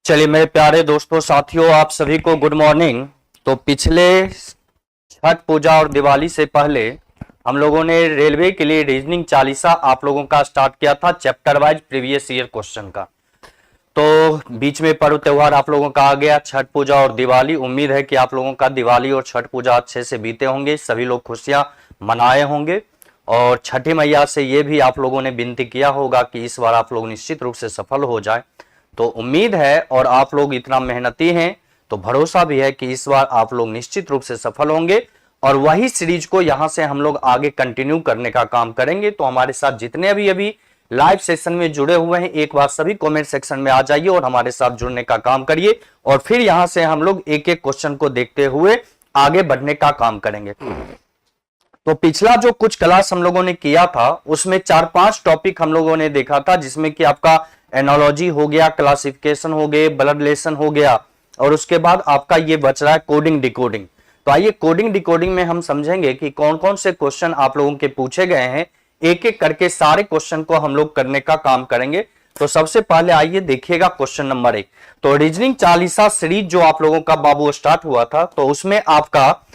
चलिए मेरे प्यारे दोस्तों साथियों, आप सभी को गुड मॉर्निंग। तो पिछले छठ पूजा और दिवाली से पहले हम लोगों ने रेलवे के लिए रीजनिंग चालीसा आप लोगों का स्टार्ट किया था, chapter wise previous year question का। तो बीच में पर्व त्योहार आप लोगों का आ गया, छठ पूजा और दिवाली। उम्मीद है कि आप लोगों का दिवाली और छठ पूजा अच्छे से बीते होंगे, सभी लोग खुशियां मनाए होंगे। और छठी मैया से ये भी आप लोगों ने विनती किया होगा कि इस बार आप लोग निश्चित रूप से सफल हो जाए। तो उम्मीद है और आप लोग इतना मेहनती हैं तो भरोसा भी है कि इस बार आप लोग निश्चित रूप से सफल होंगे। और वही सीरीज को यहां से हम लोग आगे कंटिन्यू करने का काम करेंगे। तो हमारे साथ जितने अभी लाइव सेशन में जुड़े हुए हैं, एक बार सभी कमेंट सेक्शन में आ जाइए और हमारे साथ जुड़ने का काम करिए। और फिर यहां से हम लोग एक एक क्वेश्चन को देखते हुए आगे बढ़ने का काम करेंगे। तो पिछला जो कुछ क्लास हम लोगों ने किया था उसमें 4-5 टॉपिक हम लोगों ने देखा था, जिसमें कि आपका एनोलॉजी हो गया, क्लासिफिकेशन हो गए, ब्लड रिलेशन हो गया, और उसके बाद आपका ये बच रहा है कोडिंग डिकोडिंग। तो आइए कोडिंग डिकोडिंग में हम समझेंगे कि कौन कौन से क्वेश्चन आप लोगों के पूछे गए हैं। एक एक करके सारे क्वेश्चन को हम लोग करने का काम करेंगे। तो सबसे पहले आइए देखिएगा क्वेश्चन नंबर 1। तो रीजनिंग चालीसा सीरीज जो आप लोगों का बाबू स्टार्ट हुआ था, तो उसमें आपका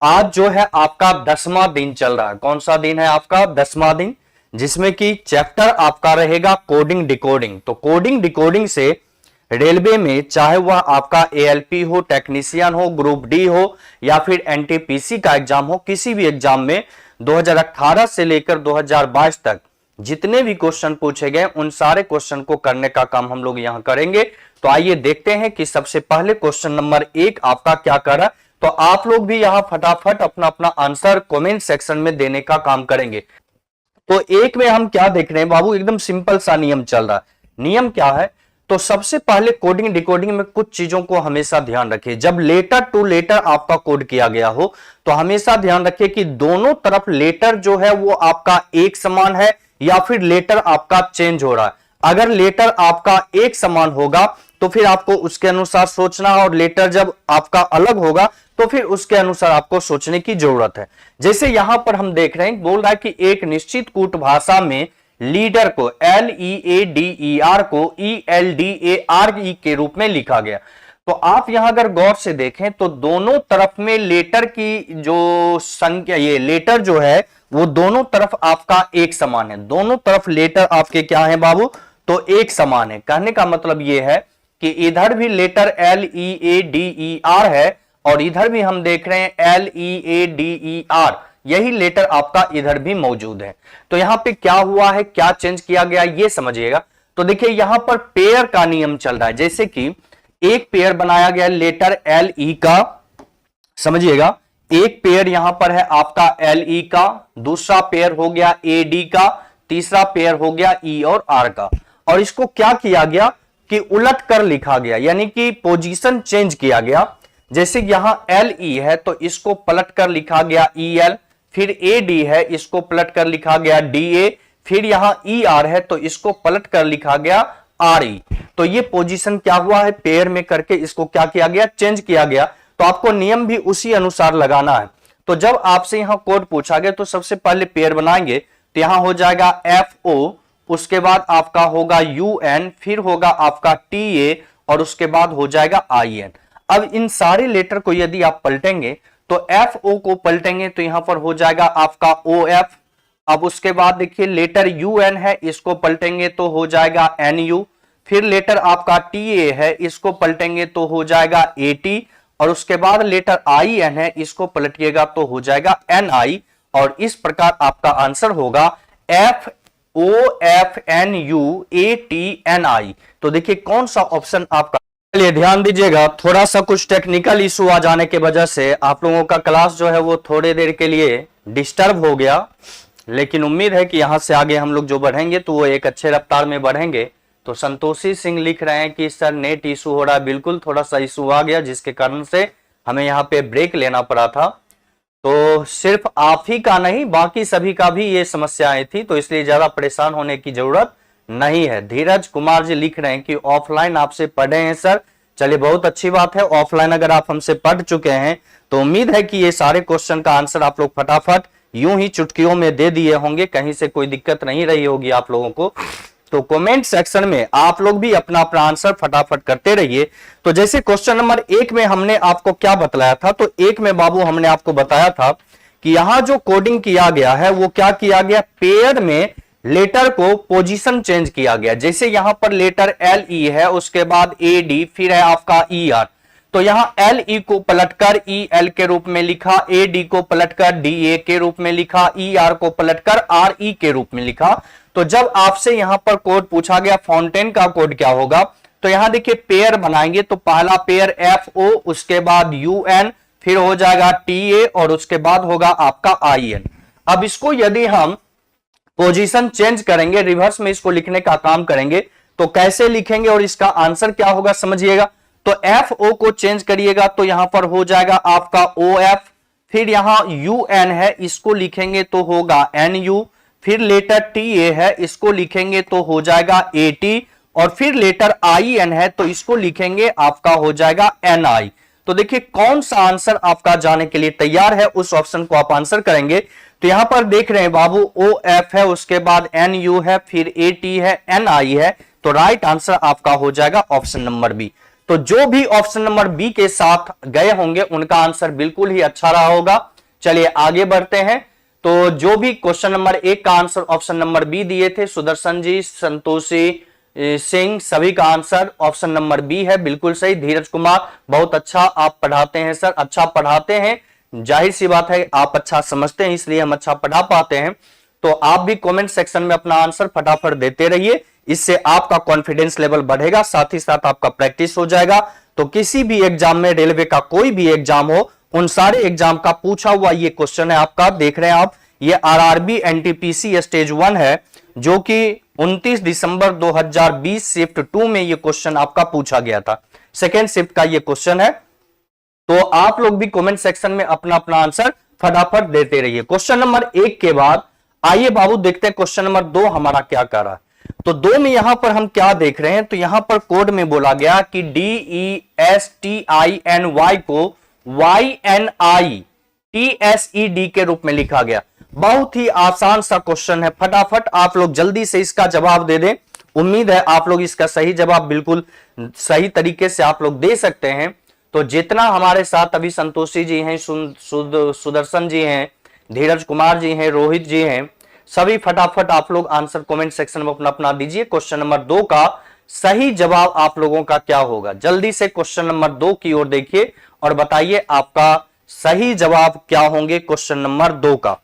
आज जो है आपका 10वां दिन चल रहा है। कौन सा दिन है आपका? 10वां दिन, जिसमें कि चैप्टर आपका रहेगा कोडिंग डिकोडिंग। तो कोडिंग डिकोडिंग से रेलवे में चाहे वह आपका एएलपी हो, टेक्नीशियन हो, ग्रुप डी हो या फिर एनटीपीसी का एग्जाम हो, किसी भी एग्जाम में 2018 से लेकर 2022 तक जितने भी क्वेश्चन पूछे गए उन सारे क्वेश्चन को करने का काम हम लोग यहां करेंगे। तो आइए देखते हैं कि सबसे पहले क्वेश्चन नंबर 1 आपका क्या कर रहा है। तो आप लोग भी यहां फटाफट अपना अपना आंसर कमेंट सेक्शन में देने का काम करेंगे। तो एक में हम क्या देख रहे हैं बाबू, एकदम सिंपल सा नियम चल रहा है। नियम क्या है? तो सबसे पहले कोडिंग डिकोडिंग में कुछ चीजों को हमेशा ध्यान रखिए। जब लेटर टू लेटर आपका कोड किया गया हो तो हमेशा ध्यान रखिए कि दोनों तरफ लेटर जो है वो आपका एक समान है या फिर लेटर आपका चेंज हो रहा है। अगर लेटर आपका एक समान होगा तो फिर आपको उसके अनुसार सोचना, और लेटर जब आपका अलग होगा तो फिर उसके अनुसार आपको सोचने की जरूरत है। जैसे यहां पर हम देख रहे हैं, बोल रहा है कि एक निश्चित कूट भाषा में लीडर को LEADER को ELDARE के रूप में लिखा गया। तो आप यहां अगर गौर से देखें तो दोनों तरफ में लेटर की जो संख्या, ये लेटर जो है वो दोनों तरफ आपका एक समान है। दोनों तरफ लेटर आपके क्या है बाबू? तो एक समान है। कहने का मतलब ये है कि इधर भी लेटर LEADER है और इधर भी हम देख रहे हैं LEADER, यही लेटर आपका इधर भी मौजूद है। तो यहां पे क्या हुआ है, क्या चेंज किया गया, ये समझिएगा। तो देखिए यहां पर पेयर का नियम चल रहा है। जैसे कि एक पेयर बनाया गया लेटर LE का, समझिएगा, एक पेयर यहां पर है आपका LE का, दूसरा पेयर हो गया AD का, तीसरा पेयर हो गया E और R का। और इसको क्या किया गया कि उलट कर लिखा गया, यानी कि पोजीशन चेंज किया गया। जैसे यहां LE है तो इसको पलट कर लिखा गया EL, फिर AD है इसको पलट कर लिखा गया DA, फिर यहां ER है तो इसको पलट कर लिखा गया RE। तो ये पोजीशन क्या हुआ है, पेयर में करके इसको क्या किया गया, चेंज किया गया। तो आपको नियम भी उसी अनुसार लगाना है। तो जब आपसे यहां कोड पूछा गया तो सबसे पहले पेयर बनाएंगे। तो यहां हो जाएगा FO, उसके बाद आपका होगा UN, फिर होगा आपका TA और उसके बाद हो जाएगा IN। अब इन सारे लेटर को यदि आप पलटेंगे तो FO को पलटेंगे तो यहां पर हो जाएगा आपका OF। अब उसके बाद देखिए लेटर UN है, इसको पलटेंगे तो हो जाएगा NU, फिर लेटर आपका TA है, इसको पलटेंगे तो हो जाएगा AT, और उसके बाद लेटर IN है, इसको पलटिएगा तो हो जाएगा NI। और इस प्रकार आपका आंसर होगा FOFNUATNI। तो देखिए कौन सा ऑप्शन आपका। चलिए ध्यान दीजिएगा, थोड़ा सा कुछ टेक्निकल इशू आ जाने की वजह से आप लोगों का क्लास जो है वो थोड़ी देर के लिए डिस्टर्ब हो गया, लेकिन उम्मीद है कि यहां से आगे हम लोग जो बढ़ेंगे तो वो एक अच्छे रफ्तार में बढ़ेंगे। तो संतोषी सिंह लिख रहे हैं कि सर नेट इशू हो रहा है। बिल्कुल थोड़ा सा इशू आ गया जिसके कारण से हमें यहाँ पे ब्रेक लेना पड़ा था। तो सिर्फ आप ही का नहीं, बाकी सभी का भी ये समस्याएं थी, तो इसलिए ज्यादा परेशान होने की जरूरत नहीं है। धीरज कुमार जी लिख रहे हैं कि ऑफलाइन आपसे पढ़े हैं सर। चलिए बहुत अच्छी बात है, ऑफलाइन अगर आप हमसे पढ़ चुके हैं तो उम्मीद है कि ये सारे क्वेश्चन का आंसर आप लोग फटाफट यूं ही चुटकियों में दे दिए होंगे, कहीं से कोई दिक्कत नहीं रही होगी आप लोगों को। तो कमेंट सेक्शन में आप लोग भी अपना अपना आंसर फटाफट करते रहिए। तो जैसे क्वेश्चन नंबर 1 में हमने आपको क्या बतलाया था, तो 1 में बाबू हमने आपको बताया था कि यहां जो कोडिंग किया गया है वो क्या किया गया, पेयर में लेटर को पोजीशन चेंज किया गया। जैसे यहां पर लेटर एल ई है, उसके बाद ए डी, फिर है आपका ई आर, तो यहां एल ई को पलटकर ई एल के रूप में लिखा, ए डी को पलटकर डी ए के रूप में लिखा, ई आर को पलटकर आर ई के रूप में लिखा। तो जब आपसे यहां पर कोड पूछा गया फाउंटेन का कोड क्या होगा, तो यहां देखिए पेयर बनाएंगे, तो पहला पेयर एफ ओ, उसके बाद यू एन, फिर हो जाएगा टी ए और उसके बाद होगा आपका आई एन। अब इसको यदि हम पोजीशन चेंज करेंगे, रिवर्स में इसको लिखने का काम करेंगे, तो कैसे लिखेंगे और इसका आंसर क्या होगा समझिएगा। तो एफ ओ को चेंज करिएगा तो यहां पर हो जाएगा आपका ओ एफ, फिर यहां यू एन है, इसको लिखेंगे तो होगा एन यू, फिर लेटर टी ए है, इसको लिखेंगे तो हो जाएगा ए टी, और फिर लेटर आई एन है तो इसको लिखेंगे आपका हो जाएगा एन आई। तो देखिए कौन सा आंसर आपका जाने के लिए तैयार है, उस ऑप्शन को आप आंसर करेंगे। तो यहां पर देख रहे हैं बाबू ओ एफ है, उसके बाद एन यू है, फिर ए टी है, एन आई है, तो राइट आंसर आपका हो जाएगा ऑप्शन नंबर बी। तो जो भी ऑप्शन नंबर बी के साथ गए होंगे उनका आंसर बिल्कुल ही अच्छा रहा होगा। चलिए आगे बढ़ते हैं। तो जो भी क्वेश्चन नंबर 1 का आंसर ऑप्शन नंबर बी दिए थे, सुदर्शन जी, संतोषी सिंह, सभी का आंसर ऑप्शन नंबर बी है, बिल्कुल सही। धीरज कुमार, बहुत अच्छा आप पढ़ाते हैं सर, अच्छा पढ़ाते हैं, जाहिर सी बात है आप अच्छा समझते हैं इसलिए हम अच्छा पढ़ा पाते हैं। तो आप भी कमेंट सेक्शन में अपना आंसर फटाफट देते रहिए, इससे आपका कॉन्फिडेंस लेवल बढ़ेगा, साथ ही साथ आपका प्रैक्टिस हो जाएगा। तो किसी भी एग्जाम में, रेलवे का कोई भी एग्जाम हो, उन सारे एग्जाम का पूछा हुआ ये क्वेश्चन है आपका, देख रहे हैं आप, ये आरआरबी एनटीपीसी स्टेज 1 है, जो कि 29 दिसंबर 2020 शिफ्ट 2 में ये क्वेश्चन आपका पूछा गया था, सेकेंड शिफ्ट का ये क्वेश्चन है। तो आप लोग भी कमेंट सेक्शन में अपना अपना आंसर फटाफट देते रहिए। क्वेश्चन नंबर 1 के बाद आइए बाबू देखते हैं क्वेश्चन नंबर 2 हमारा क्या कर रहा है। तो 2 में यहां पर हम क्या देख रहे हैं, तो यहां पर कोड में बोला गया कि D E S T I N Y को Y N I T S E D के रूप में लिखा गया। बहुत ही आसान सा क्वेश्चन है, फटाफट आप लोग जल्दी से इसका जवाब दे दें। उम्मीद है आप लोग इसका सही जवाब बिल्कुल सही तरीके से आप लोग दे सकते हैं। तो जितना हमारे साथ अभी संतोषी जी हैं, सुदर्शन जी हैं, धीरज कुमार जी हैं, रोहित जी हैं, सभी फटाफट आप लोग आंसर कमेंट सेक्शन में अपना अपना दीजिए। क्वेश्चन नंबर 2 का सही जवाब आप लोगों का क्या होगा, जल्दी से क्वेश्चन नंबर 2 की ओर देखिए और बताइए आपका सही जवाब क्या होंगे क्वेश्चन नंबर 2 का।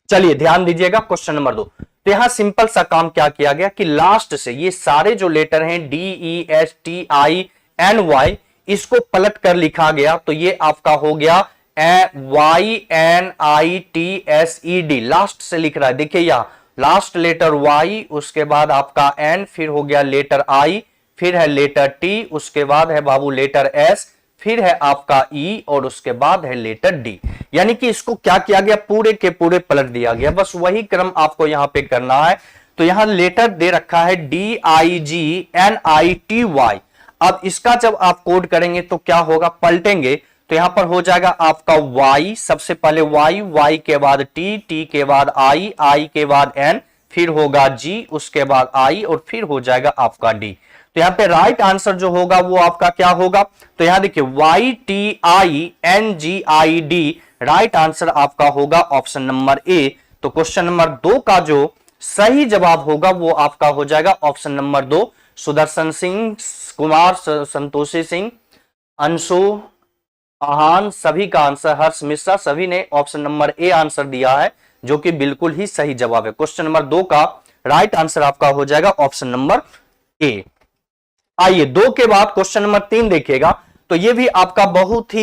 चलिए ध्यान दीजिएगा क्वेश्चन नंबर 2। तो यहां सिंपल सा काम क्या किया गया कि लास्ट से ये सारे जो लेटर हैं D E S T I N Y, इसको पलट कर लिखा गया। तो ये आपका हो गया Y N I T S E D, last से लिख रहा है, देखिए यहां लास्ट लेटर वाई, उसके बाद आपका एन, फिर हो गया लेटर आई, फिर है लेटर टी, उसके बाद है बाबू लेटर एस, फिर है आपका ई और उसके बाद है लेटर डी। यानी कि इसको क्या किया गया, पूरे के पूरे पलट दिया गया, बस वही क्रम आपको यहां पे करना है। तो यहां लेटर दे रखा है D I G N I T Y. अब इसका जब आप कोड करेंगे तो क्या होगा, पलटेंगे तो यहां पर हो जाएगा आपका y, सबसे पहले y, y के बाद t, t के बाद i, i के बाद n, फिर होगा g, उसके बाद i और फिर हो जाएगा आपका d। तो यहां पे राइट आंसर जो होगा वो आपका क्या होगा, तो यहां देखिए y t i n g i d, right answer आपका होगा ऑप्शन नंबर ए। तो क्वेश्चन नंबर 2 का जो सही जवाब होगा वो आपका हो जाएगा ऑप्शन नंबर 2। सुदर्शन सिंह, कुमार, संतोषी सिंह, अंशु, आहान, सभी का आंसर, हर्ष मिश्रा, सभी ने ऑप्शन नंबर ए आंसर दिया है, जो कि बिल्कुल ही सही जवाब है। क्वेश्चन नंबर 2 का राइट आंसर आपका हो जाएगा ऑप्शन नंबर ए। आइए 2 के बाद क्वेश्चन नंबर 3 देखिएगा। तो ये भी आपका बहुत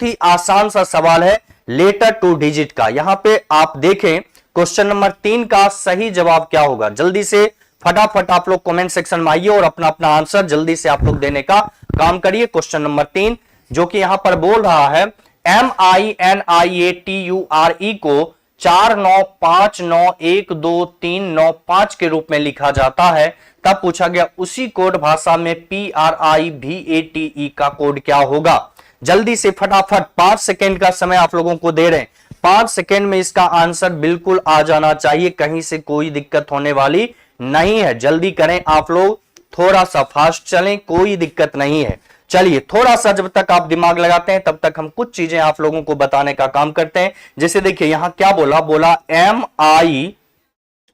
ही आसान सा सवाल है, लेटर टू डिजिट का। यहां पे आप देखें क्वेश्चन नंबर 3 का सही जवाब क्या होगा, जल्दी से फटाफट आप लोग कमेंट सेक्शन में आइए और अपना अपना आंसर जल्दी से आप लोग देने का काम करिए। क्वेश्चन नंबर 3 जो कि यहां पर बोल रहा है MINIATURE को 49591239 के रूप में लिखा जाता है, तब पूछा गया उसी कोड भाषा में PRIVATE का कोड क्या होगा। जल्दी से फटाफट 5 सेकेंड का समय आप लोगों को दे रहे हैं, 5 सेकेंड में इसका आंसर बिल्कुल आ जाना चाहिए, कहीं से कोई दिक्कत होने वाली नहीं है। जल्दी करें आप लोग, थोड़ा सा फास्ट चलें, कोई दिक्कत नहीं है। चलिए थोड़ा सा जब तक आप दिमाग लगाते हैं तब तक हम कुछ चीजें आप लोगों को बताने का काम करते हैं। जैसे देखिए यहां क्या बोला एम आई,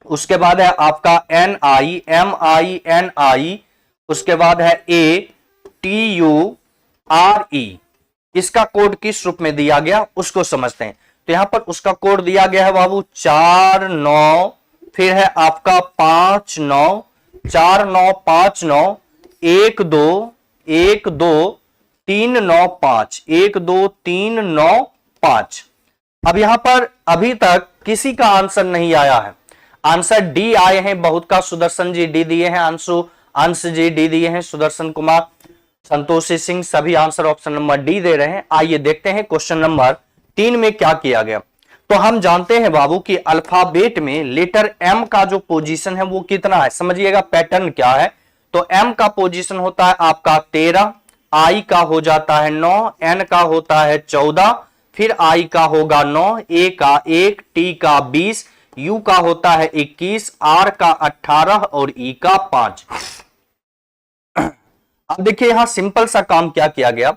उसके बाद है आपका N I, M I N I, उसके बाद है A T U R E. इसका कोड किस रूप में दिया गया उसको समझते हैं। तो यहां पर उसका कोड दिया गया है बाबू 49, फिर है आपका 59, 4959, 12 395, 12395। अब यहां पर अभी तक किसी का आंसर नहीं आया है। आंसर डी आए हैं, बहुत का सुदर्शन जी डी दिए हैं, अंश जी डी दिए हैं, सुदर्शन कुमार, संतोषी सिंह, सभी आंसर ऑप्शन नंबर डी दे रहे हैं। आइए देखते हैं क्वेश्चन नंबर 3 में क्या किया गया। तो हम जानते हैं बाबू कि अल्फाबेट में लेटर एम का जो पोजीशन है वो कितना है। समझिएगा पैटर्न क्या है। तो एम का पोजीशन होता है आपका 13, आई का हो जाता है 9, एन का होता है 14, फिर आई का होगा 9, ए का 1, टी का 20, यू का होता है 21, आर का 18 और ई का 5। अब देखिए यहां सिंपल सा काम क्या किया गया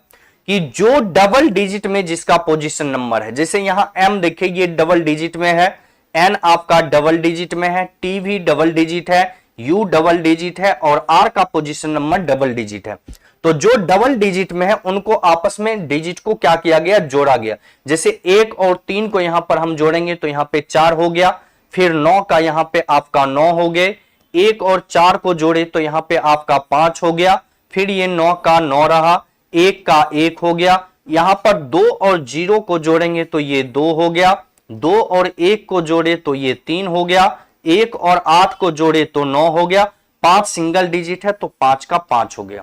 कि जो डबल डिजिट में जिसका पोजीशन नंबर है, जैसे यहां एम देखिए ये डबल डिजिट में है, एन आपका डबल डिजिट में है, टी भी डबल डिजिट है, यू डबल डिजिट है और आर का पोजीशन नंबर डबल डिजिट है। तो जो डबल डिजिट में है उनको आपस में डिजिट को क्या किया गया, जोड़ा गया। जैसे 1 और 3 को यहां पर हम जोड़ेंगे तो यहां पे 4 हो गया, फिर 9 का यहां पे आपका 9 हो गए, 1 और 4 को जोड़े तो यहां पे आपका 5 हो गया, फिर ये 9 का 9 रहा, 1 का 1 हो गया, यहां पर 2 और 0 को जोड़ेंगे तो ये 2 हो गया, 2 और 1 को जोड़े तो ये 3 हो गया, 1 और 8 को जोड़े तो 9 हो गया, 5 सिंगल डिजिट है तो 5 का 5 हो गया।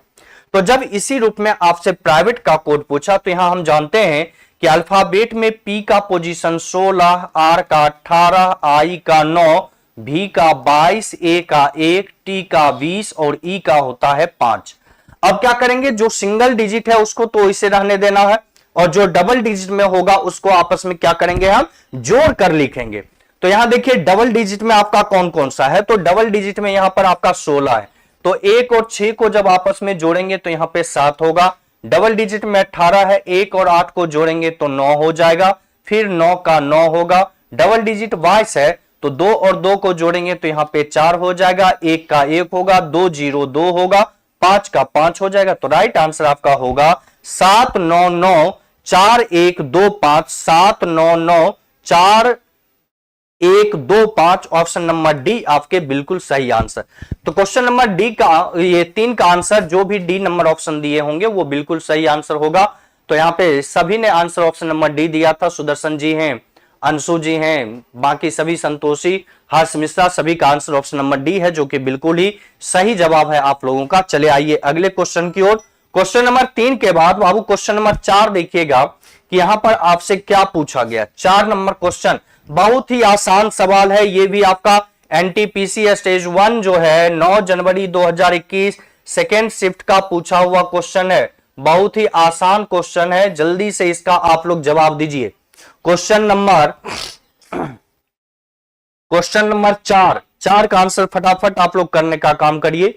तो जब इसी रूप में आपसे प्राइवेट का कोड पूछा तो यहां हम जानते हैं कि अल्फाबेट में पी का पोजीशन 16, आर का 18, आई का 9, भी का 22, ए का 1, टी का 20 और ई का होता है 5। अब क्या करेंगे, जो सिंगल डिजिट है उसको तो इसे रहने देना है और जो डबल डिजिट में होगा उसको आपस में क्या करेंगे, हम जोड़ कर लिखेंगे। तो यहां देखिए डबल डिजिट में आपका कौन कौन सा है, तो डबल डिजिट में यहां पर आपका 16 है, तो 1 और 6 को जब आपस में जोड़ेंगे तो यहां पे 7 होगा। डबल डिजिट में 18 है, 1 और 8 को जोड़ेंगे तो 9 हो जाएगा, फिर 9 का 9 होगा। डबल डिजिट 22 है तो 2 और 2 को जोड़ेंगे तो यहां पे 4 हो जाएगा, 1 का 1 होगा, 2 0 2 होगा, 5 का 5 हो जाएगा। तो राइट आंसर आपका होगा 799 4125, 799 4125, ऑप्शन नंबर डी आपके बिल्कुल सही आंसर। तो क्वेश्चन नंबर डी का ये 3 का आंसर जो भी डी नंबर ऑप्शन दिए होंगे वो बिल्कुल सही आंसर होगा। तो यहां पे सभी ने आंसर ऑप्शन नंबर डी दिया था, सुदर्शन जी हैं, अंशु जी हैं, बाकी सभी संतोषी, हर्ष मिश्रा, सभी का आंसर ऑप्शन नंबर डी है जो कि बिल्कुल ही सही जवाब है आप लोगों का। चले आइए अगले क्वेश्चन की ओर। क्वेश्चन नंबर 3 के बाद बाबू क्वेश्चन नंबर 4 देखिएगा कि यहां पर आपसे क्या पूछा गया। 4 नंबर क्वेश्चन बहुत ही आसान सवाल है, ये भी आपका एनटीपीसी स्टेज 1 जो है 9 जनवरी 2021 सेकेंड शिफ्ट का पूछा हुआ क्वेश्चन है। बहुत ही आसान क्वेश्चन है, जल्दी से इसका आप लोग जवाब दीजिए। क्वेश्चन नंबर 4 का आंसर फटाफट आप लोग करने का काम करिए।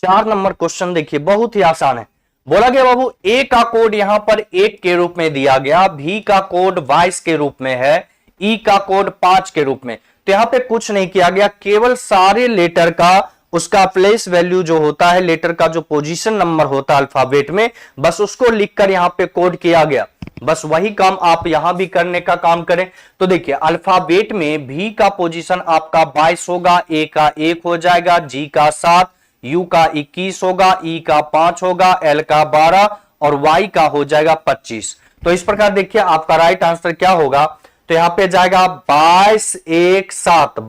4 नंबर क्वेश्चन देखिए बहुत ही आसान है। बोला गया बाबू ए का कोड यहां पर 1 के रूप में दिया गया, भी का कोड 22 के रूप में है, ई का कोड 5 के रूप में। तो यहां पे कुछ नहीं किया गया, केवल सारे लेटर का उसका प्लेस वैल्यू जो होता है, लेटर का जो पोजीशन नंबर होता है अल्फाबेट में, बस उसको लिखकर यहां पे कोड किया गया। बस वही काम आप यहां भी करने का काम करें। तो देखिए अल्फाबेट में भी का पोजीशन आपका 22 होगा, ए का 1 हो जाएगा, जी का 7, यू का 21 होगा, ई का 5 होगा, एल का 12 और वाई का हो जाएगा 25। तो इस प्रकार देखिए आपका राइट आंसर क्या होगा, तो यहां पे जाएगा 22 1 7,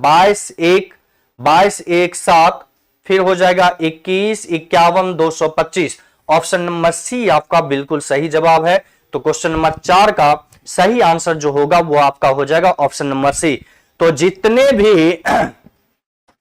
22 1 7, फिर हो जाएगा 21 51 225। ऑप्शन नंबर सी आपका बिल्कुल सही जवाब है। तो क्वेश्चन नंबर 4 का सही आंसर जो होगा वो आपका हो जाएगा ऑप्शन नंबर सी। तो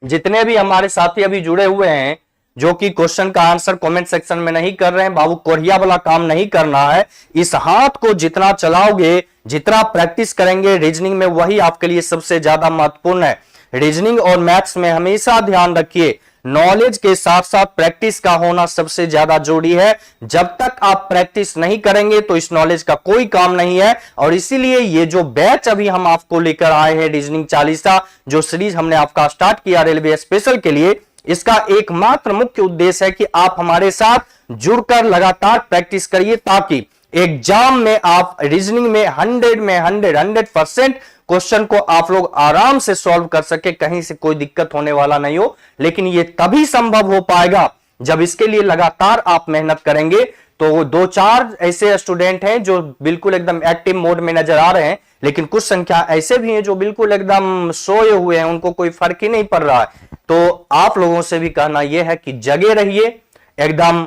जितने भी हमारे साथी अभी जुड़े हुए हैं जो कि क्वेश्चन का आंसर कमेंट सेक्शन में नहीं कर रहे हैं, बाबू कोरिया वाला काम नहीं करना है। इस हाथ को जितना चलाओगे, जितना प्रैक्टिस करेंगे रीजनिंग में, वही आपके लिए सबसे ज्यादा महत्वपूर्ण है। रीजनिंग और मैथ्स में हमेशा ध्यान रखिए, नॉलेज के साथ साथ प्रैक्टिस का होना सबसे ज्यादा जरूरी है। जब तक आप प्रैक्टिस नहीं करेंगे तो इस नॉलेज का कोई काम नहीं है। और इसीलिए ये जो बैच अभी हम आपको लेकर आए हैं, रीजनिंग चालीसा, जो सीरीज हमने आपका स्टार्ट किया रेलवे स्पेशल के लिए, इसका एकमात्र मुख्य उद्देश्य है कि आप हमारे साथ जुड़कर लगातार प्रैक्टिस करिए, ताकि एग्जाम में आप रीजनिंग में 100% क्वेश्चन को आप लोग आराम से सॉल्व कर सके, कहीं से कोई दिक्कत होने वाला नहीं हो। लेकिन ये तभी संभव हो पाएगा जब इसके लिए लगातार आप मेहनत करेंगे। तो 2-4 ऐसे स्टूडेंट हैं जो बिल्कुल एकदम एक्टिव मोड में नजर आ रहे हैं, लेकिन कुछ संख्या ऐसे भी हैं जो बिल्कुल एकदम सोए हुए हैं, उनको कोई फर्क ही नहीं पड़ रहा है। तो आप लोगों से भी कहना यह है कि जगे रहिए, एकदम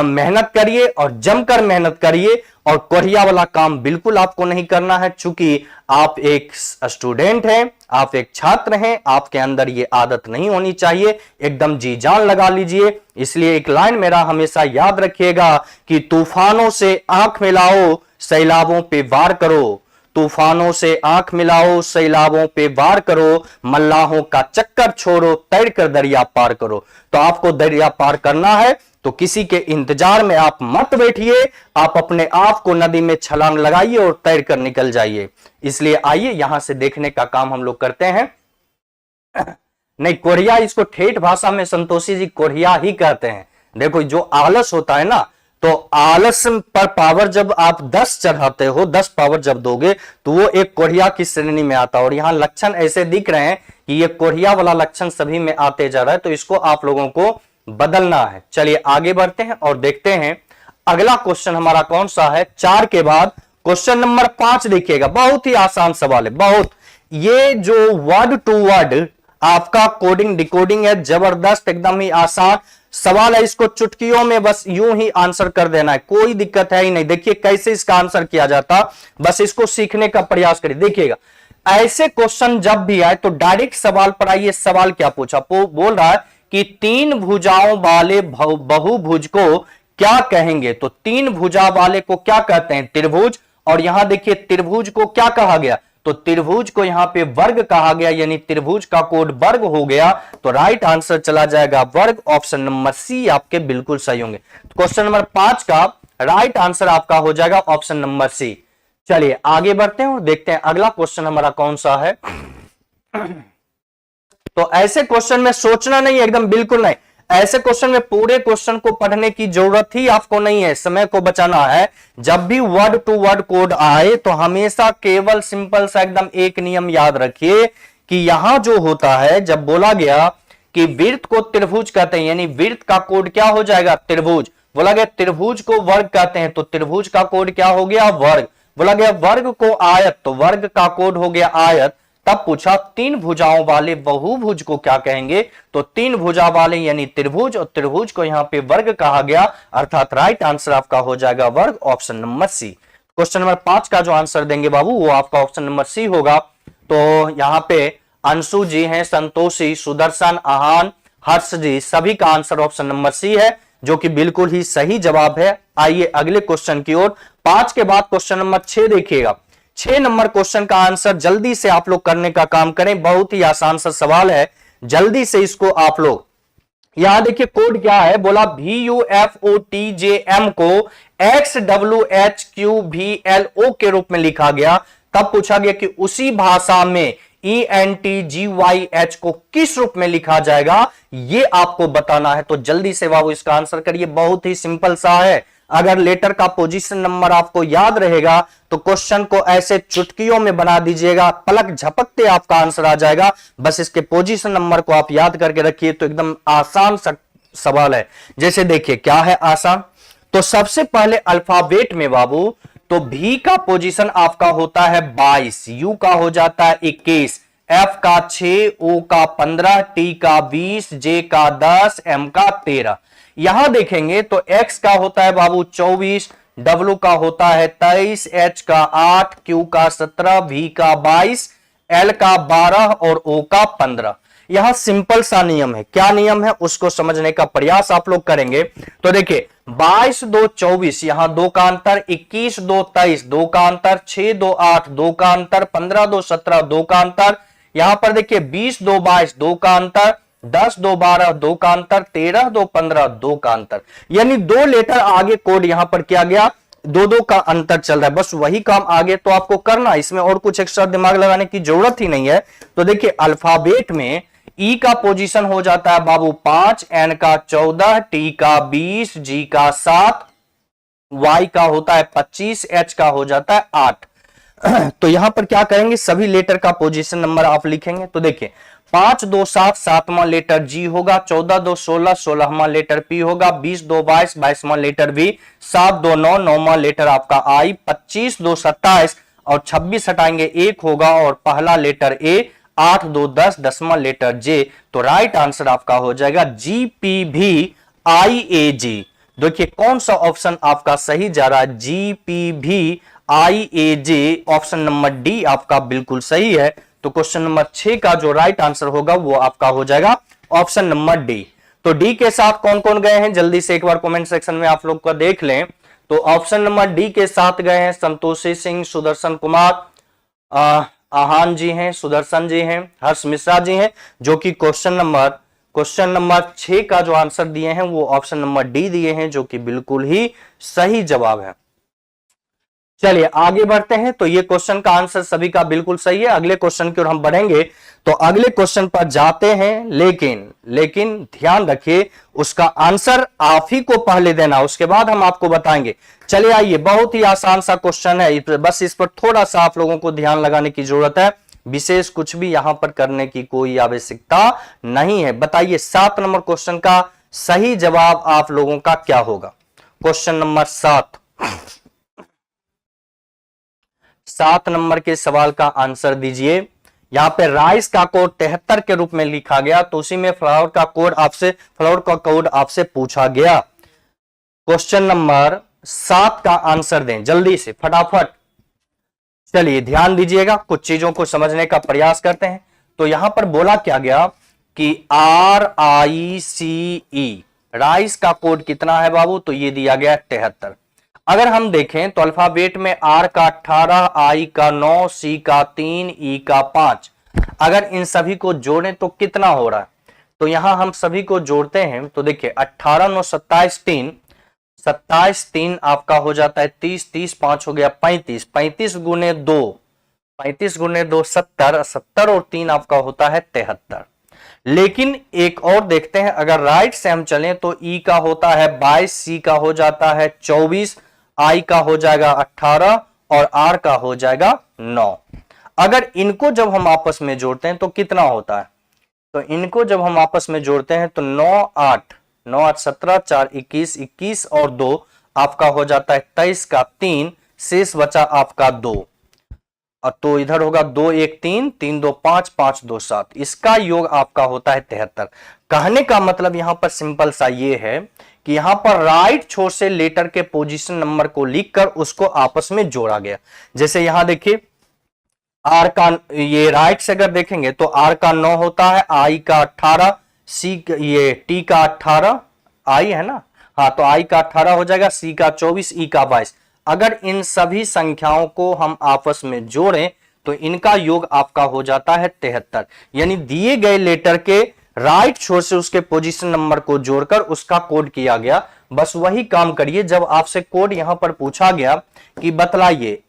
मेहनत करिए और जमकर मेहनत करिए, और कोरिया वाला काम बिल्कुल आपको नहीं करना है। चूंकि आप एक स्टूडेंट हैं, आप एक छात्र हैं, आपके अंदर ये आदत नहीं होनी चाहिए। एकदम जी जान लगा लीजिए। इसलिए एक लाइन मेरा हमेशा याद रखिएगा कि तूफानों से आंख मिलाओ, सैलाबों पे वार करो। तूफानों से आंख मिलाओ, सैलाबों पे वार करो, मल्लाहों का चक्कर छोड़ो, तैर कर दरिया पार करो। तो आपको दरिया पार करना है तो किसी के इंतजार में आप मत बैठिए, आप अपने आप को नदी में छलांग लगाइए और तैर कर निकल जाइए। इसलिए आइए यहां से देखने का काम हम लोग करते हैं। नहीं, कोरिया, इसको ठेठ भाषा में संतोषी जी कोरिया ही कहते हैं। देखो, जो आलस होता है ना, तो आलस पर पावर जब आप 10 चढ़ाते हो, 10 पावर जब दोगे तो वो एक कोरिया की श्रेणी में आता है। और यहां लक्षण ऐसे दिख रहे हैं कि ये कोरिया वाला लक्षण सभी में आते जा रहा है, तो इसको आप लोगों को बदलना है। चलिए आगे बढ़ते हैं और देखते हैं अगला क्वेश्चन हमारा कौन सा है। 4 के बाद क्वेश्चन नंबर 5 देखिएगा, बहुत ही आसान सवाल है, बहुत। ये जो वर्ड टू वर्ड आपका कोडिंग डिकोडिंग है, जबरदस्त, एकदम ही आसान सवाल है। इसको चुटकियों में बस यूं ही आंसर कर देना है, कोई दिक्कत है ही नहीं। देखिए कैसे इसका आंसर किया जाता, बस इसको सीखने का प्रयास करिए। देखिएगा, ऐसे क्वेश्चन जब भी आए तो डायरेक्ट सवाल पर आइए। सवाल क्या पूछा, बोल रहा है कि 3 भुजाओं वाले बहुभुज को क्या कहेंगे। तो 3 भुजा वाले को क्या कहते हैं, त्रिभुज। और यहां देखिए त्रिभुज को क्या कहा गया, तो त्रिभुज को यहां पे वर्ग कहा गया, यानी त्रिभुज का कोड वर्ग हो गया। तो राइट आंसर चला जाएगा वर्ग। ऑप्शन नंबर सी आपके बिल्कुल सही होंगे। क्वेश्चन नंबर 5 का राइट आंसर आपका हो जाएगा ऑप्शन नंबर सी। चलिए आगे बढ़ते हैं और देखते हैं अगला क्वेश्चन हमारा कौन सा है। तो ऐसे क्वेश्चन में सोचना नहीं, एकदम बिल्कुल नहीं। ऐसे क्वेश्चन में पूरे क्वेश्चन को पढ़ने की जरूरत ही आपको नहीं है, समय को बचाना है। जब भी वर्ड टू वर्ड कोड आए तो हमेशा केवल सिंपल सा एकदम एक नियम याद रखिए कि यहां जो होता है, जब बोला गया कि वृत्त को त्रिभुज कहते हैं, यानी वृत्त का कोड क्या हो जाएगा, त्रिभुज। बोला गया त्रिभुज को वर्ग कहते हैं, तो त्रिभुज का कोड क्या हो गया, वर्ग। बोला गया वर्ग को आयत, तो वर्ग का कोड हो गया आयत। तब पूछा 3 भुजाओं वाले बहुभुज को क्या कहेंगे, तो 3 भुजा वाले यानी त्रिभुज, और त्रिभुज को यहां पे वर्ग कहा गया, अर्थात राइट आंसर आपका हो जाएगा वर्ग, option number C. Question number 5 का जो आंसर देंगे बाबू वो आपका ऑप्शन नंबर सी होगा। तो यहां पे अंशु जी हैं, संतोषी, सुदर्शन, आहान, हर्ष जी, सभी का आंसर ऑप्शन नंबर सी है, जो कि बिल्कुल ही सही जवाब है। आइए अगले क्वेश्चन की ओर। 5 के बाद क्वेश्चन नंबर 6 देखिएगा। 6 नंबर क्वेश्चन का आंसर जल्दी से आप लोग करने का काम करें, बहुत ही आसान सा सवाल है, जल्दी से इसको आप लोग। यहां देखिए कोड क्या है, बोला VUFOTJM को XWHQVLO के रूप में लिखा गया। तब पूछा गया कि उसी भाषा में ENTGYH को किस रूप में लिखा जाएगा, ये आपको बताना है। तो जल्दी से बाबू इसका आंसर करिए, बहुत ही सिंपल सा है। अगर लेटर का पोजीशन नंबर आपको याद रहेगा तो क्वेश्चन को ऐसे चुटकियों में बना दीजिएगा, पलक झपकते आपका आंसर आ जाएगा। बस इसके पोजीशन नंबर को आप याद करके रखिए, तो एकदम आसान सवाल है। जैसे देखिए क्या है आसान, तो सबसे पहले अल्फाबेट में बाबू, तो भी का पोजीशन आपका होता है 22, यू का हो जाता है 21, एफ का 6, ओ का 15, टी का 20, जे का 10, एम का 13। यहां देखेंगे तो एक्स का होता है बाबू 24, डब्ल्यू का होता है 23, एच का 8, क्यू का 17, वी का 22, एल का 12 और ओ का 15। यहां सिंपल सा नियम है, क्या नियम है उसको समझने का प्रयास आप लोग करेंगे। तो देखिए 22 2 24, यहां 2 का अंतर, 21 2 23, 2 का अंतर, 6 2 8, 2 का अंतर, 15 2 17, 2 का अंतर, यहां पर देखिए 20 2 22 2 का अंतर, 10 2 12 2 का अंतर, 13 2 15 2 का अंतर, यानी 2 लेटर आगे कोड यहां पर किया गया, 2 का अंतर चल रहा है, बस वही काम आगे तो आपको करना, इसमें और कुछ एक्स्ट्रा दिमाग लगाने की जरूरत ही नहीं है। तो देखिए अल्फाबेट में ई का पोजीशन हो जाता है बाबू 5, एन का 14, टी का 20, जी का 7, वाई का होता है 25, एच का हो जाता है 8। तो यहां पर क्या करेंगे, सभी लेटर का पोजीशन नंबर आप लिखेंगे। तो देखिए 5 2 7 7वां लेटर जी होगा, 14 2 16 16वां लेटर पी होगा, 20 2 22 22वां लेटर वी, 7 2 9 9वां लेटर आपका आई, 25 2 27 और 26 हटाएंगे 1 होगा और पहला लेटर ए, 8 2 10 10वां लेटर जे। तो राइट आंसर आपका हो जाएगा जी पी भी आई ए जी। देखिए कौन सा ऑप्शन आपका सही जा रहा है, जी पी भी आई ए जे, ऑप्शन नंबर डी आपका बिल्कुल सही है। तो क्वेश्चन नंबर 6 का जो राइट आंसर होगा वो आपका हो जाएगा ऑप्शन नंबर डी। तो डी के साथ कौन कौन गए हैं जल्दी से एक बार कमेंट सेक्शन में आप लोग को देख लें। तो ऑप्शन नंबर डी के साथ गए हैं संतोषी सिंह, सुदर्शन कुमार, आहान जी हैं, सुदर्शन जी हैं, हर्ष मिश्रा जी हैं, जो कि क्वेश्चन नंबर 6 का जो आंसर दिए हैं वो ऑप्शन नंबर डी दिए हैं, जो कि बिल्कुल ही सही जवाब है। चलिए आगे बढ़ते हैं। तो ये क्वेश्चन का आंसर सभी का बिल्कुल सही है। अगले क्वेश्चन की ओर हम बढ़ेंगे। तो अगले क्वेश्चन पर जाते हैं, लेकिन ध्यान रखिए उसका आंसर आप ही को पहले देना, उसके बाद हम आपको बताएंगे। चलिए आइए, बहुत ही आसान सा क्वेश्चन है, बस इस पर थोड़ा सा आप लोगों को ध्यान लगाने की जरूरत है, विशेष कुछ भी यहां पर करने की कोई आवश्यकता नहीं है। बताइए 7 नंबर क्वेश्चन का सही जवाब आप लोगों का क्या होगा। क्वेश्चन नंबर 7 नंबर के सवाल का आंसर दीजिए। यहां पे राइस का कोड 73 के रूप में लिखा गया, तो उसी में फ्लावर का कोड आपसे पूछा गया। क्वेश्चन नंबर 7 का आंसर दें जल्दी से फटाफट। चलिए ध्यान दीजिएगा, कुछ चीजों को समझने का प्रयास करते हैं। तो यहां पर बोला क्या गया कि RICE, राइस का कोड कितना है बाबू, तो ये दिया गया 73। अगर हम देखें तो अल्फाबेट में R का 18, I का 9, C का 3, E का 5, अगर इन सभी को जोड़ें तो कितना हो रहा है। तो यहां हम सभी को जोड़ते हैं तो देखिए 18 9 27 3, 27 3 आपका हो जाता है 30, 30 5 हो गया 35, 35 गुने 2 70, 70 और 3 आपका होता है 73। लेकिन एक और देखते हैं, अगर राइट से हम चलें तो E का होता है 22, C का हो जाता है 24, I का हो जाएगा 18 और R का हो जाएगा 9। अगर इनको जब हम आपस में जोड़ते हैं तो कितना होता है, तो इनको जब हम आपस में जोड़ते हैं तो 9 8 17, 4 21, 21 और 2 आपका हो जाता है 23 का 3, शेष बचा आपका 2, और तो इधर होगा 2 1 3, 3 2 5, 5 2 7, इसका योग आपका होता है 73। कहने का मतलब यहां पर सिंपल सा ये है कि यहां पर राइट छोर से लेटर के पोजीशन नंबर को लिखकर उसको आपस में जोड़ा गया। जैसे यहां देखिए आर का, ये राइट से अगर देखेंगे तो आर का 9 होता है, आई का 18, सी ये टी का 18, आई है ना, हाँ तो आई का 18 हो जाएगा, सी का 24, ई का 22। अगर इन सभी संख्याओं को हम आपस में जोड़ें तो इनका योग आपका हो जाता है 73। यानी दिए गए लेटर के राइट छोर से उसके पोजीशन नंबर को जोड़कर उसका कोड किया गया। बस वही काम करिए, जब आपसे कोड यहां पर पूछा गया कि बतलाइए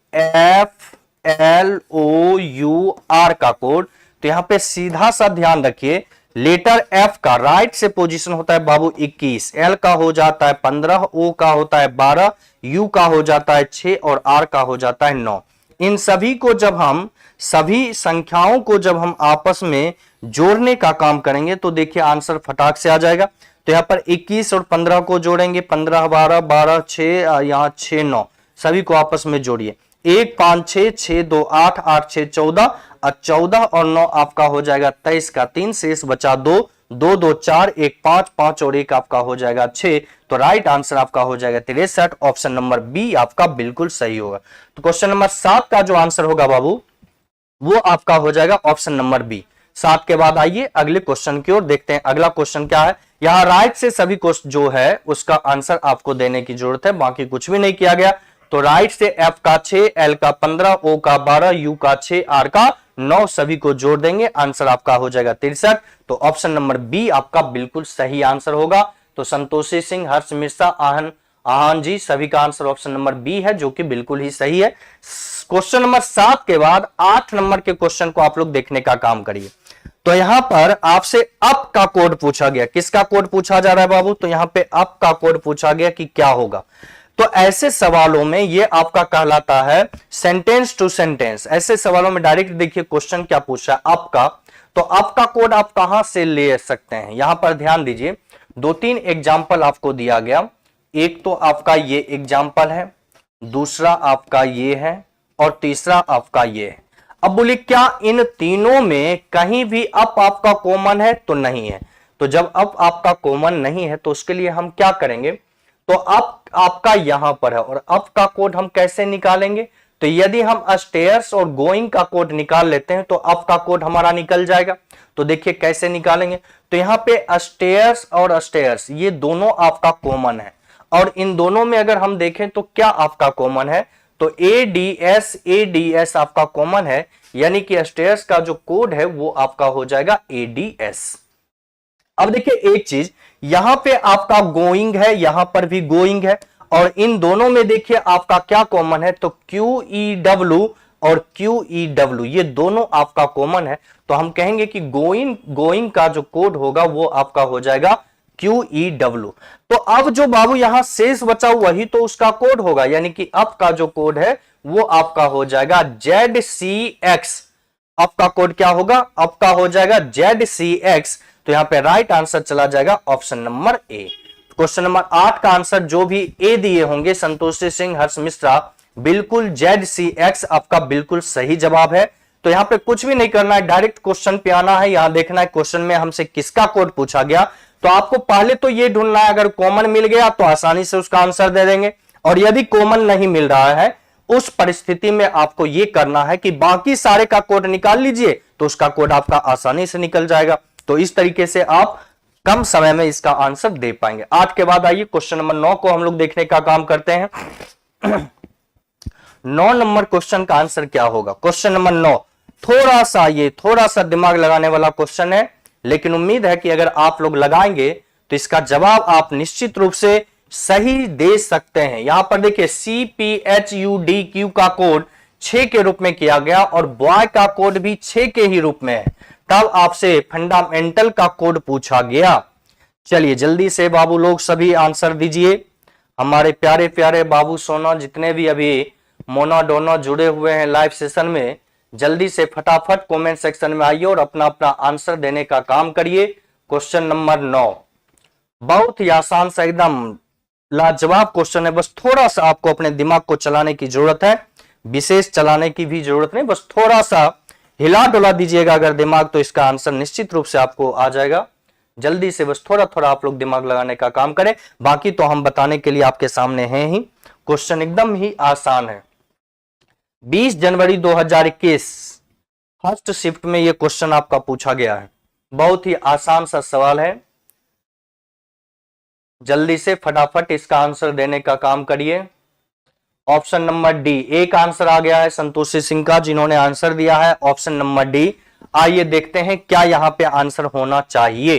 FLOUR का कोड, तो यहां पे सीधा सा ध्यान रखिए, लेटर F का राइट से पोजीशन होता है बाबू 21, L का हो जाता है 15, O का होता है 12, U का हो जाता है 6 और R का हो जाता है 9। इन सभी को जब हम सभी संख्याओं को जब हम आपस में जोड़ने का काम करेंगे तो देखिए आंसर फटाक से आ जाएगा। तो यहां पर 21 और 15 को जोड़ेंगे, 15 12 12 6, यहां 6 9, सभी को आपस में जोड़िए, 1 5 6 6 2 8 8 6 14, और 14 और 9 आपका हो जाएगा 23 का 3, शेष बचा 2 2 2 4 1 5 5 और 1 आपका हो जाएगा 6। तो राइट आंसर आपका हो जाएगा 63, ऑप्शन नंबर बी आपका बिल्कुल सही होगा। तो क्वेश्चन नंबर 7 का जो आंसर होगा बाबू वो आपका हो जाएगा ऑप्शन नंबर बी। 7 के बाद आइए अगले क्वेश्चन की ओर देखते हैं। अगला क्वेश्चन क्या है, यहां राइट से सभी क्वेश्चन जो है उसका आंसर आपको देने की जरूरत है, बाकी कुछ भी नहीं किया गया। तो राइट से F का 6, L का 15, O का 12, U का 6, R का 9 सभी को जोड़ देंगे, आंसर आपका हो जाएगा 63। तो ऑप्शन नंबर बी आपका बिल्कुल सही आंसर होगा। तो संतोषी सिंह, हर्ष मिश्रा, आहान जी, सभी का आंसर ऑप्शन नंबर बी है, जो कि बिल्कुल ही सही है। क्वेश्चन नंबर 7 के बाद 8 नंबर के क्वेश्चन को आप लोग देखने का काम करिए। तो यहां पर आपसे अप का कोड पूछा गया। किसका कोड पूछा जा रहा है बाबू? तो यहां पे अप का कोड पूछा गया कि क्या होगा। तो ऐसे सवालों में ये आपका कहलाता है सेंटेंस टू सेंटेंस। ऐसे सवालों में डायरेक्ट देखिए क्वेश्चन क्या पूछा है अप का। तो अप का कोड आप कहां से ले सकते हैं? यहां पर ध्यान दीजिए, 2-3 एग्जाम्पल आपको दिया गया। एक तो आपका ये एग्जाम्पल है, दूसरा आपका ये है, और तीसरा आपका ये है। अब बोलिए क्या इन तीनों में कहीं भी अप आपका कॉमन है? तो नहीं है। तो जब अप आपका कॉमन नहीं है तो उसके लिए हम क्या करेंगे? तो अप आपका यहां पर है, और अप का कोड हम कैसे निकालेंगे? तो यदि हम स्टेयर्स और गोइंग का कोड निकाल लेते हैं तो अप का कोड हमारा निकल जाएगा। तो देखिए कैसे निकालेंगे। तो यहां पे स्टेयर्स और स्टेयर्स ये दोनों आपका कॉमन है, और इन दोनों में अगर हम देखें तो क्या आपका कॉमन है? तो एडीएस आपका कॉमन है, यानी कि स्टेयर्स का जो कोड है वो आपका हो जाएगा एडीएस। अब देखिए एक चीज, यहां पे आपका गोइंग है, यहां पर भी गोइंग है, और इन दोनों में देखिए आपका क्या कॉमन है? तो क्यूईडब्ल्यू और क्यूईडब्ल्यू ये दोनों आपका कॉमन है। तो हम कहेंगे कि गोइंग का जो कोड होगा वो आपका हो जाएगा क्यूईडब्ल्यू। तो अब जो बाबू यहां शेष बचा वही तो उसका कोड होगा, यानी कि अप का जो कोड है वो आपका हो जाएगा ZCX। अप का कोड क्या होगा? अप का हो जाएगा ZCX। तो यहां पे राइट आंसर चला जाएगा option number A. Question number 8 का आंसर जो भी ए दिए होंगे संतोषी सिंह, हर्ष मिश्रा, बिल्कुल ZCX आपका बिल्कुल सही जवाब है। तो यहां पे कुछ भी नहीं करना है, डायरेक्ट क्वेश्चन पे आना है। यहां देखना है क्वेश्चन में हमसे किसका कोड पूछा गया। तो आपको पहले तो ये ढूंढना है, अगर कॉमन मिल गया तो आसानी से उसका आंसर दे देंगे, और यदि कॉमन नहीं मिल रहा है उस परिस्थिति में आपको ये करना है कि बाकी सारे का कोड निकाल लीजिए, तो उसका कोड आपका आसानी से निकल जाएगा। तो इस तरीके से आप कम समय में इसका आंसर दे पाएंगे। 8 के बाद आइए क्वेश्चन नंबर 9 को हम लोग देखने का काम करते हैं। 9 नंबर क्वेश्चन का आंसर क्या होगा? क्वेश्चन नंबर 9 थोड़ा सा दिमाग लगाने वाला क्वेश्चन है, लेकिन उम्मीद है कि अगर आप लोग लगाएंगे तो इसका जवाब आप निश्चित रूप से सही दे सकते हैं। यहां पर देखिए CPHUDQ का कोड 6 के रूप में किया गया, और बॉय का कोड भी 6 के ही रूप में है। तब आपसे फंडामेंटल का कोड पूछा गया। चलिए जल्दी से बाबू लोग सभी आंसर दीजिए। हमारे प्यारे प्यारे बाबू सोना जितने भी अभी मोना डोना जुड़े हुए हैं लाइव सेशन में, जल्दी से फटाफट कमेंट सेक्शन में आइए और अपना अपना आंसर देने का काम करिए। क्वेश्चन नंबर 9 बहुत ही आसान सा एकदम लाजवाब क्वेश्चन है। बस थोड़ा सा आपको अपने दिमाग को चलाने की जरूरत है, विशेष चलाने की भी जरूरत नहीं, बस थोड़ा सा हिला डुला दीजिएगा अगर दिमाग, तो इसका आंसर निश्चित रूप से आपको आ जाएगा। जल्दी से बस थोड़ा थोड़ा आप लोग दिमाग लगाने का काम करें, बाकी तो हम बताने के लिए आपके सामने हैं ही। क्वेश्चन एकदम ही आसान है। 20 जनवरी 2021 फर्स्ट शिफ्ट में यह क्वेश्चन आपका पूछा गया है। बहुत ही आसान सा सवाल है, जल्दी से फटाफट इसका आंसर देने का काम करिए। ऑप्शन नंबर डी, एक आंसर आ गया है संतोषी सिंह का, जिन्होंने आंसर दिया है ऑप्शन नंबर डी। आइए देखते हैं क्या यहां पे आंसर होना चाहिए।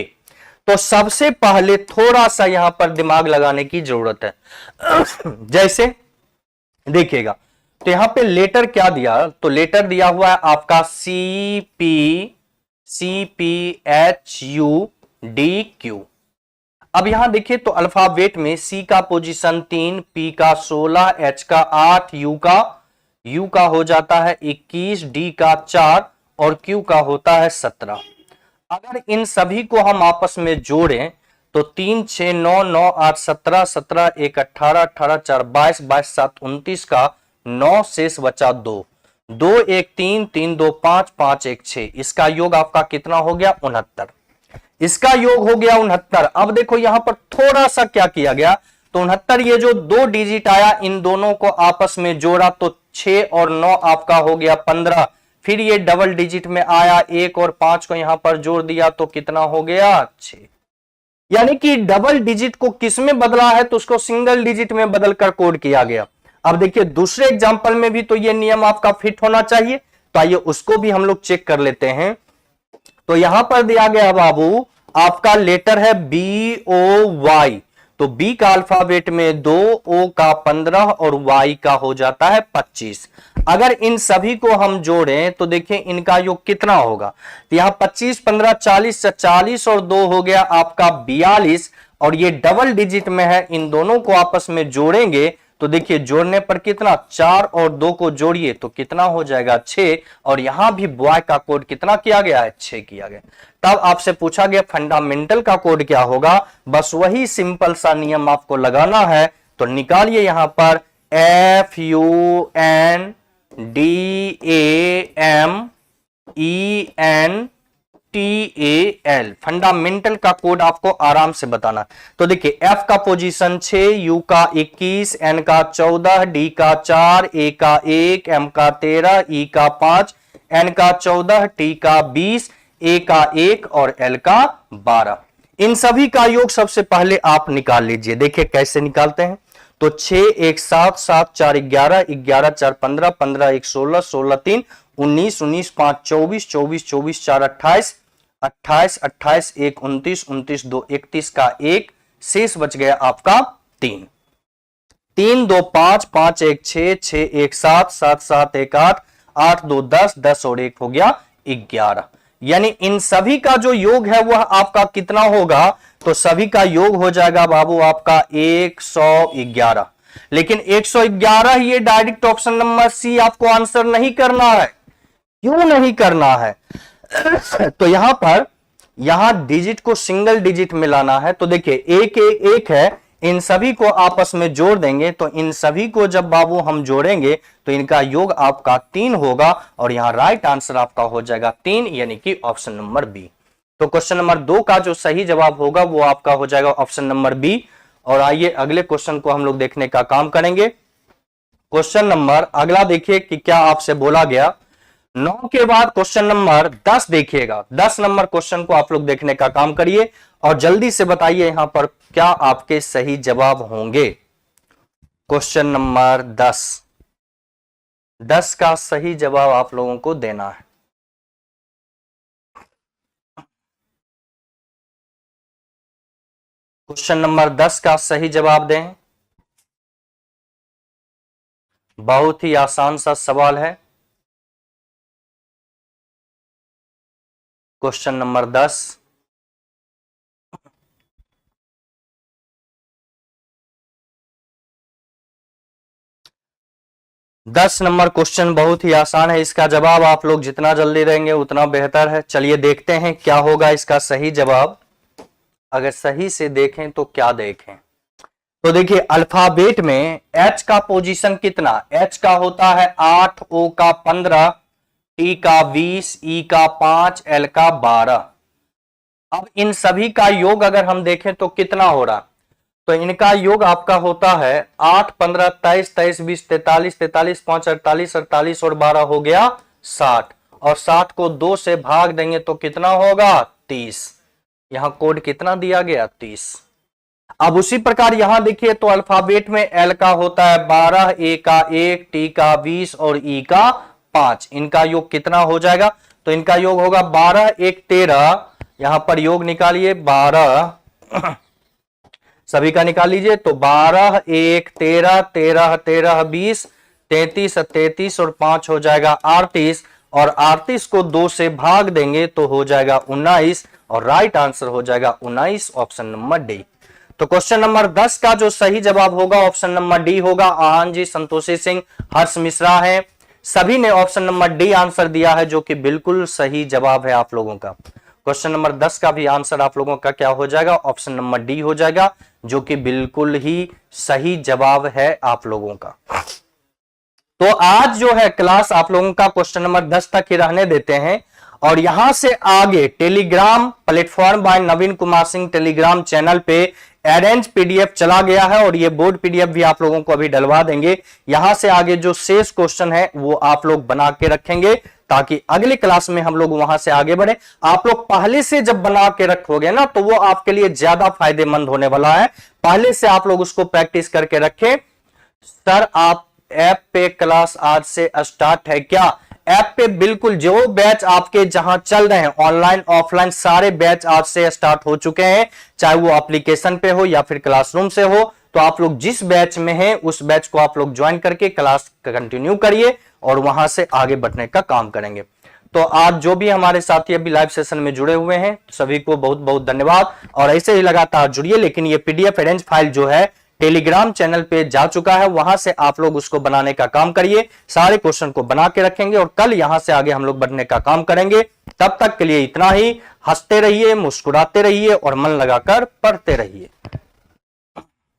तो सबसे पहले थोड़ा सा यहां पर दिमाग लगाने की जरूरत है। जैसे देखिएगा, तो यहां पे लेटर क्या दिया? तो लेटर दिया हुआ है आपका CPHUDQ। अब यहां देखिए तो अल्फाबेट में C का पोजीशन 3, P का 16, H का 8, U का हो जाता है 21, D का 4 और Q का होता है 17। अगर इन सभी को हम आपस में जोड़ें तो 3, 6, 9, 9, 8, 17, 17, 1, 18, 18, 4, 22, 22, 7, 29 का 9 शेष बचा 2, 2, 1, 3, 3, 2, 5, 5, 1, 6। इसका योग आपका कितना हो गया? 69। इसका योग हो गया 69। अब देखो यहां पर थोड़ा सा क्या किया गया, तो 69 ये जो 2 डिजिट आया इन दोनों को आपस में जोड़ा तो 6 और 9 आपका हो गया 15। फिर ये डबल डिजिट में आया, 1 और 5 को यहां पर जोड़ दिया तो कितना हो गया? 6। यानी कि डबल डिजिट को किस में बदला है? तो उसको सिंगल डिजिट में बदलकर कोड किया गया। अब देखिए दूसरे एग्जांपल में भी तो ये नियम आपका फिट होना चाहिए। तो आइए उसको भी हम लोग चेक कर लेते हैं। तो यहां पर दिया गया बाबू आपका लेटर है BOY, तो बी का अल्फाबेट में 2, ओ का 15 और वाई का हो जाता है 25। अगर इन सभी को हम जोड़ें तो देखिए इनका योग कितना होगा, तो यहां 25, 15, 40, 40 और 2 हो गया आपका 42, और ये डबल डिजिट में है। इन दोनों को आपस में जोड़ेंगे तो देखिए जोड़ने पर कितना, 4 और 2 को जोड़िए तो कितना हो जाएगा 6, और यहां भी बॉय का कोड कितना किया गया है, 6 किया गया। तब आपसे पूछा गया फंडामेंटल का कोड क्या होगा, बस वही सिंपल सा नियम आपको लगाना है। तो निकालिए यहां पर FUNDAMENTAL, फंडामेंटल का कोड आपको आराम से बताना। तो देखिए F का पोजीशन 6, U का 21, N का 14, D का 4, A का 1, M का 13, E का 5, N का 14, T का 20, A का 1 और L का 12। इन सभी का योग सबसे पहले आप निकाल लीजिए। देखिए कैसे निकालते हैं, तो 6 1 7 7 4 11 11 4 15 15 1 16 16 3 19 19 5 24 24 24 4 28 28 28 1 29 29 2 31 का 1, शेष बच गया आपका 3 3 2 5 5 1 6 6 1 7 7 7 1 8 8 2 10 10 और 1 हो गया 11। यानी इन सभी का जो योग है वह आपका कितना होगा, तो सभी का योग हो जाएगा बाबू आपका 111। लेकिन 111 ये डायरेक्ट ऑप्शन नंबर सी आपको आंसर नहीं करना है। क्यों नहीं करना है? तो यहां पर डिजिट को सिंगल डिजिट में लाना है। तो देखिए एक है, इन सभी को आपस में जोड़ देंगे, तो इन सभी को जब बाबू हम जोड़ेंगे तो इनका योग आपका 3 होगा, और यहां राइट आंसर आपका हो जाएगा 3, यानी कि ऑप्शन नंबर बी। तो क्वेश्चन नंबर 2 का जो सही जवाब होगा वो आपका हो जाएगा ऑप्शन नंबर बी। और आइए अगले क्वेश्चन को हम लोग देखने का काम करेंगे। क्वेश्चन नंबर अगला देखिए कि क्या आपसे बोला गया। 9 के बाद क्वेश्चन नंबर 10 देखिएगा। 10 नंबर क्वेश्चन को आप लोग देखने का काम करिए और जल्दी से बताइए यहां पर क्या आपके सही जवाब होंगे। क्वेश्चन नंबर 10 का सही जवाब आप लोगों को देना है। क्वेश्चन नंबर 10 का सही जवाब दें। बहुत ही आसान सा सवाल है। क्वेश्चन नंबर 10, नंबर क्वेश्चन बहुत ही आसान है। इसका जवाब आप लोग जितना जल्दी देंगे उतना बेहतर है। चलिए देखते हैं क्या होगा इसका सही जवाब। अगर सही से देखें तो क्या देखें, तो देखिए अल्फाबेट में H का पोजीशन कितना, H का होता है 8, O का 15, T का 20, E का 5, L का 12। अब इन सभी का योग अगर हम देखें तो कितना हो रहा, तो इनका योग आपका होता है 8 15 23 23 20 43 43 5 48 48 और 12 हो गया 60, और 60 को 2 से भाग देंगे तो कितना होगा 30। यहां कोड कितना दिया गया 30। अब उसी प्रकार यहां देखिए तो अल्फाबेट में L का होता है 12, A का 1, T का 20 और E का 5। इनका योग कितना हो जाएगा, तो इनका योग होगा 12 1 13। यहां पर योग निकालिए 12 सभी का निकाल लीजिए, तो 12 1 13 13 13 20 33 33 और 5 हो जाएगा 38, और 38 को 2 से भाग देंगे तो हो जाएगा 19, और राइट आंसर हो जाएगा 19, ऑप्शन नंबर डी। तो क्वेश्चन नंबर 10 का जो सही जवाब होगा ऑप्शन नंबर डी होगा। आहान जी, संतोषी सिंह, हर्ष मिश्रा है, सभी ने ऑप्शन नंबर डी आंसर दिया है, जो कि बिल्कुल सही जवाब है आप लोगों का। क्वेश्चन नंबर 10 का भी आंसर आप लोगों का क्या हो जाएगा, ऑप्शन नंबर डी हो जाएगा, जो कि बिल्कुल ही सही जवाब है आप लोगों का। तो आज जो है क्लास आप लोगों का क्वेश्चन नंबर 10 तक ही रहने देते हैं, और यहां से आगे टेलीग्राम प्लेटफॉर्म बाय नवीन कुमार सिंह टेलीग्राम चैनल पे अरेंज पीडीएफ चला गया है, और ये बोर्ड पीडीएफ भी आप लोगों को अभी डलवा देंगे। यहां से आगे जो शेष क्वेश्चन है वो आप लोग बना के रखेंगे, ताकि अगली क्लास में हम लोग वहां से आगे बढ़े। आप लोग पहले से जब बना के रखोगे ना तो वो आपके लिए ज्यादा फायदेमंद होने वाला है। पहले से आप लोग उसको प्रैक्टिस करके रखें। सर आप ऐप पे क्लास आज से स्टार्ट है क्या? ऐप पे बिल्कुल जो बैच आपके जहां चल रहे हैं ऑनलाइन ऑफलाइन सारे बैच आज से स्टार्ट हो चुके हैं, चाहे वो एप्लीकेशन पे हो या फिर क्लासरूम से हो। तो आप लोग जिस बैच में हैं उस बैच को आप लोग ज्वाइन करके क्लास कंटिन्यू करिए और वहां से आगे बढ़ने का काम करेंगे। तो आज जो भी हमारे साथी अभी लाइव सेशन में जुड़े हुए हैं सभी को बहुत बहुत धन्यवाद और ऐसे ही लगातार जुड़िए। लेकिन ये पीडीएफ अरेंज फाइल जो है टेलीग्राम चैनल पे जा चुका है, वहां से आप लोग उसको बनाने का काम करिए, सारे क्वेश्चन को बना के रखेंगे और कल यहां से आगे हम लोग बढ़ने का काम करेंगे। तब तक के लिए इतना ही। हंसते रहिए, मुस्कुराते रहिए और मन लगाकर पढ़ते रहिए।